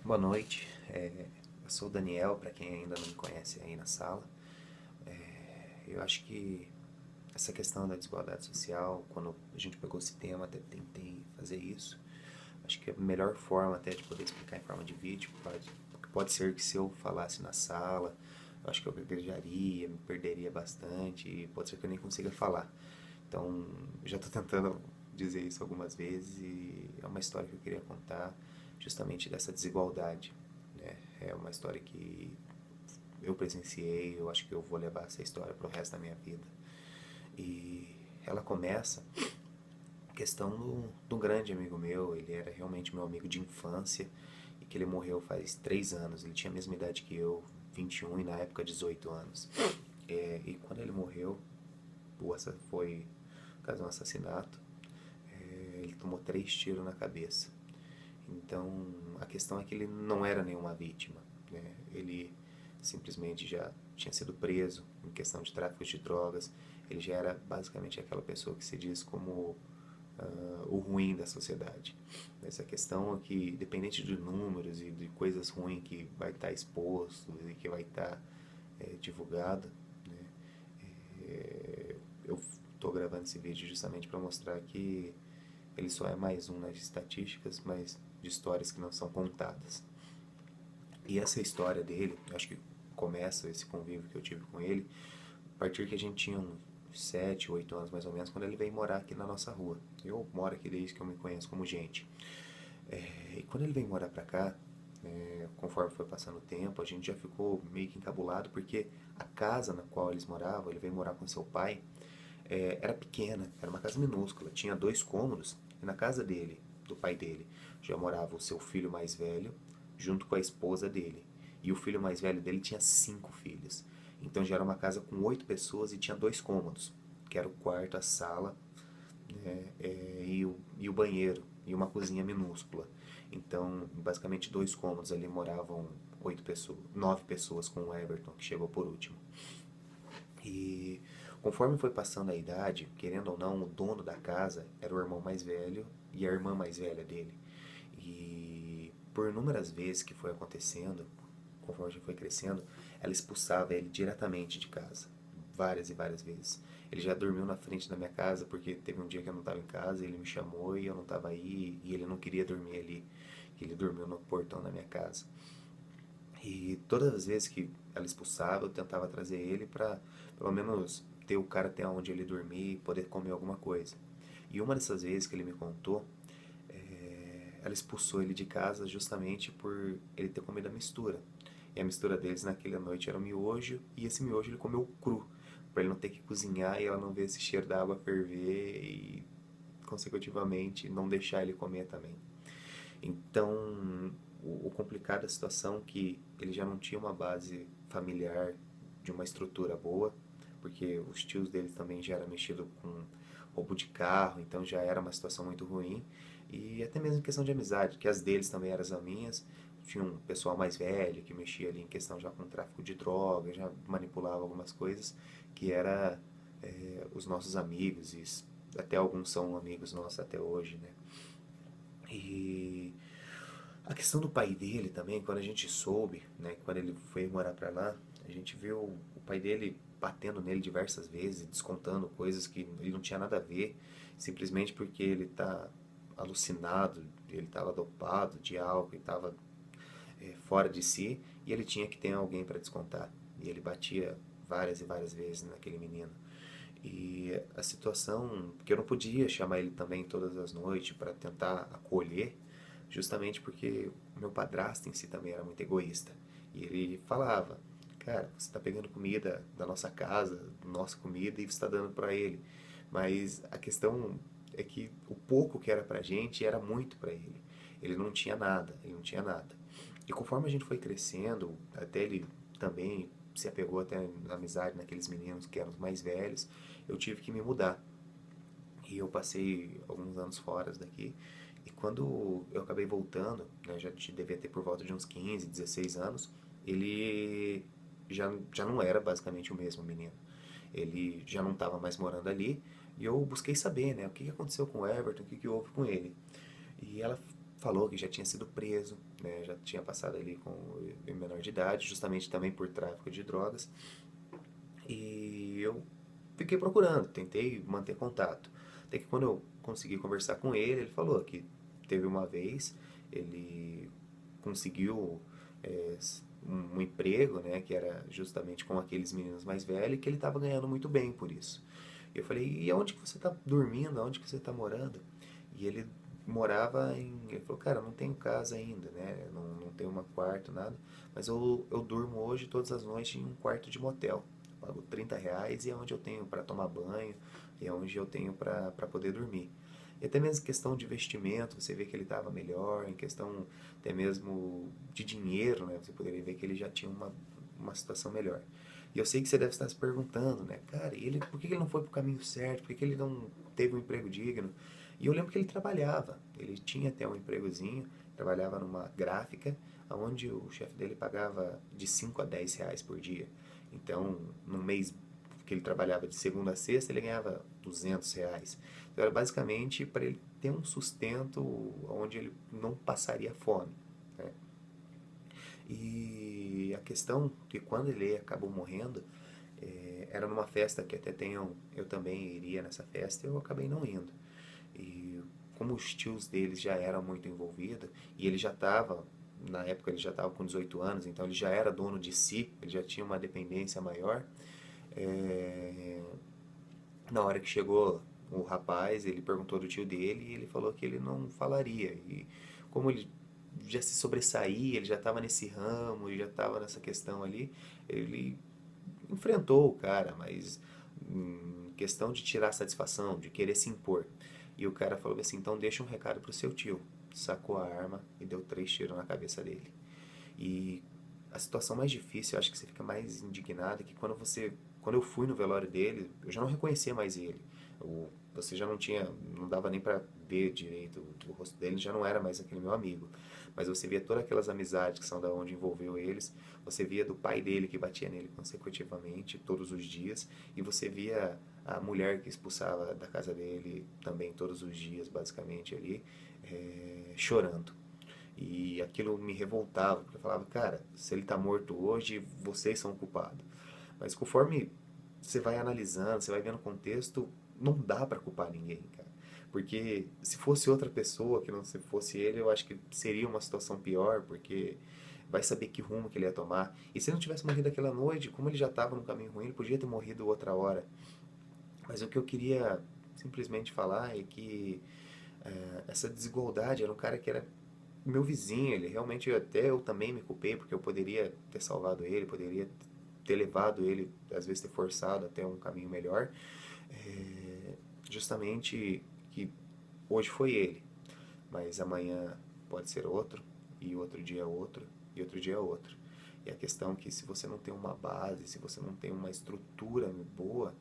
Boa noite, eu sou o Daniel, para quem ainda não me conhece aí na sala. Eu acho que essa questão da desigualdade social, quando a gente pegou esse tema, até tentei fazer isso. Acho que a melhor forma até de poder explicar em forma de vídeo pode ser que se eu falasse na sala, eu acho que eu gaguejaria, me perderia bastante e pode ser que eu nem consiga falar. Então, eu já estou tentando dizer isso algumas vezes e é uma história que eu queria contar justamente dessa desigualdade, né? É uma história que eu presenciei, eu acho que eu vou levar essa história para o resto da minha vida. E ela começa a questão do grande amigo meu, ele era realmente meu amigo de infância e que ele morreu faz 3 anos, ele tinha a mesma idade que eu, 21 e na época 18 anos. E quando ele morreu, foi caso de um assassinato, ele tomou 3 tiros na cabeça. Então, a questão é que ele não era nenhuma vítima, né? Ele simplesmente já tinha sido preso em questão de tráfico de drogas. Ele já era basicamente aquela pessoa que se diz como o ruim da sociedade. Essa questão é que, dependente de números e de coisas ruins que vai estar exposto e que vai estar divulgado, né? Eu estou gravando esse vídeo justamente para mostrar que ele só é mais um nas estatísticas, mas de histórias que não são contadas. E essa história dele, acho que começa esse convívio que eu tive com ele, a partir que a gente tinha uns 7, 8 anos mais ou menos, quando ele veio morar aqui na nossa rua. Eu moro aqui desde que eu me conheço como gente. E quando ele veio morar pra cá, conforme foi passando o tempo, a gente já ficou meio que encabulado, porque a casa na qual eles moravam, ele veio morar com seu pai, era pequena, era uma casa minúscula, tinha 2 cômodos, e na casa dele, do pai dele, já morava o seu filho mais velho, junto com a esposa dele. E o filho mais velho dele tinha 5 filhos. Então já era uma casa com 8 pessoas e tinha 2 cômodos, que era o quarto, a sala, né, e o banheiro, e uma cozinha minúscula. Então, basicamente 2 cômodos ali moravam 8 pessoas, 9 pessoas com o Everton, que chegou por último. E conforme foi passando a idade, querendo ou não, o dono da casa era o irmão mais velho e a irmã mais velha dele. E por inúmeras vezes que foi acontecendo, conforme a gente foi crescendo, ela expulsava ele diretamente de casa. Várias e várias vezes. Ele já dormiu na frente da minha casa porque teve um dia que eu não estava em casa, ele me chamou e eu não estava aí e ele não queria dormir ali. Ele dormiu no portão da minha casa. E todas as vezes que ela expulsava, eu tentava trazer ele para pelo menos ter o cara até onde ele dormir e poder comer alguma coisa. E uma dessas vezes que ele me contou, ela expulsou ele de casa justamente por ele ter comido a mistura. E a mistura deles naquela noite era um miojo, e esse miojo ele comeu cru, para ele não ter que cozinhar e ela não ver esse cheiro da água ferver e, consecutivamente, não deixar ele comer também. Então, o complicado da situação é que ele já não tinha uma base familiar de uma estrutura boa, porque os tios dele também já eram mexido com roubo de carro, então já era uma situação muito ruim. E até mesmo em questão de amizade, que as deles também eram as minhas. Tinha um pessoal mais velho que mexia ali em questão já com tráfico de drogas, já manipulava algumas coisas, que era os nossos amigos, e até alguns são amigos nossos até hoje, né? E a questão do pai dele também, quando a gente soube, né, quando ele foi morar pra lá, a gente viu o pai dele batendo nele diversas vezes, descontando coisas que ele não tinha nada a ver, simplesmente porque ele tá alucinado, ele estava dopado de álcool e estava fora de si, e ele tinha que ter alguém para descontar. E ele batia várias e várias vezes naquele menino. E a situação, que eu não podia chamar ele também todas as noites para tentar acolher, justamente porque o meu padrasto em si também era muito egoísta. E ele falava: cara, você está pegando comida da nossa casa, nossa comida, e você está dando para ele. Mas a questão é que o pouco que era pra gente era muito para ele. Ele não tinha nada, ele não tinha nada. E conforme a gente foi crescendo, até ele também se apegou até na amizade naqueles meninos que eram os mais velhos, eu tive que me mudar. E eu passei alguns anos fora daqui. E quando eu acabei voltando, né, já devia ter por volta de uns 15, 16 anos, ele já não era basicamente o mesmo menino. Ele já não estava mais morando ali. E eu busquei saber, né, o que aconteceu com o Everton, o que houve com ele. E ela falou que já tinha sido preso, né, já tinha passado ali com o menor de idade, justamente também por tráfico de drogas. E eu fiquei procurando, tentei manter contato. Até que quando eu consegui conversar com ele falou que teve uma vez, ele conseguiu é, um emprego, né, que era justamente com aqueles meninos mais velhos, e que ele estava ganhando muito bem por isso. E eu falei, e aonde que você está dormindo? Aonde que você está morando? E ele morava em... Ele falou, cara, não tenho casa ainda, né? Não tenho uma quarto, nada. Mas eu durmo hoje todas as noites em um quarto de motel. Pago R$ 30 e é onde eu tenho para tomar banho, e é onde eu tenho para poder dormir. E até mesmo questão de vestimento, você vê que ele estava melhor, em questão até mesmo de dinheiro, né? Você poderia ver que ele já tinha uma situação melhor. E eu sei que você deve estar se perguntando, né? Cara, por que ele não foi para o caminho certo? Por que ele não teve um emprego digno? E eu lembro que ele trabalhava. Ele tinha até um empregozinho, trabalhava numa gráfica, onde o chefe dele pagava de 5 a 10 reais por dia. Então, no mês que ele trabalhava de segunda a sexta, ele ganhava R$ 200. Então, era basicamente para ele ter um sustento onde ele não passaria fome, né? E a questão que quando ele acabou morrendo, era numa festa que até eu também iria nessa festa, e eu acabei não indo. E como os tios deles já eram muito envolvidos, e ele já estava, na época ele já estava com 18 anos, então ele já era dono de si, ele já tinha uma dependência maior. é, Na hora que chegou o rapaz, ele perguntou do tio dele e ele falou que ele não falaria. E como ele já se sobressaía, ele já estava nesse ramo, ele já estava nessa questão ali, ele enfrentou o cara, mas questão de tirar satisfação, de querer se impor. E o cara falou assim, então deixa um recado pro seu tio. Sacou a arma e deu 3 tiros na cabeça dele. E a situação mais difícil, eu acho que você fica mais indignado, é que quando eu fui no velório dele, eu já não reconhecia mais ele. Você já não tinha, não dava nem pra ver direito o rosto dele, já não era mais aquele meu amigo. Mas você via todas aquelas amizades que são da onde envolveu eles, você via do pai dele que batia nele consecutivamente todos os dias, e você via a mulher que expulsava da casa dele também todos os dias, basicamente ali, chorando. E aquilo me revoltava, porque eu falava, cara, se ele tá morto hoje, vocês são culpados. Mas conforme você vai analisando, você vai vendo o contexto, não dá pra culpar ninguém, cara. Porque se fosse outra pessoa, que não se fosse ele, eu acho que seria uma situação pior, porque vai saber que rumo que ele ia tomar. E se ele não tivesse morrido aquela noite, como ele já estava no caminho ruim, ele podia ter morrido outra hora. Mas o que eu queria simplesmente falar é que essa desigualdade era um cara que era meu vizinho, ele realmente até eu também me culpei porque eu poderia ter salvado ele, poderia ter levado ele, às vezes ter forçado até um caminho melhor, é, justamente que hoje foi ele, mas amanhã pode ser outro, e outro dia é outro, e outro dia é outro. E a questão é que se você não tem uma base, se você não tem uma estrutura boa,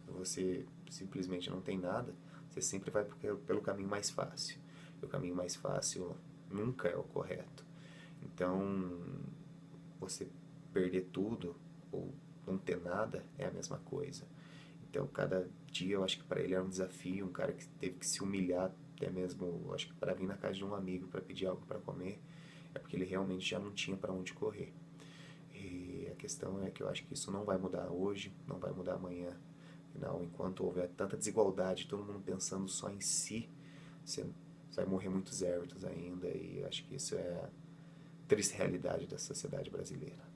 você simplesmente não tem nada, você sempre vai pelo caminho mais fácil. E o caminho mais fácil nunca é o correto. Então, você perder tudo ou não ter nada é a mesma coisa. Então, cada dia eu acho que para ele era um desafio, um cara que teve que se humilhar, até mesmo, eu acho que para vir na casa de um amigo para pedir algo para comer, é porque ele realmente já não tinha para onde correr. E a questão é que eu acho que isso não vai mudar hoje, não vai mudar amanhã. Afinal, enquanto houver tanta desigualdade, todo mundo pensando só em si, você vai morrer muitos érbitos ainda, e acho que isso é a triste realidade da sociedade brasileira.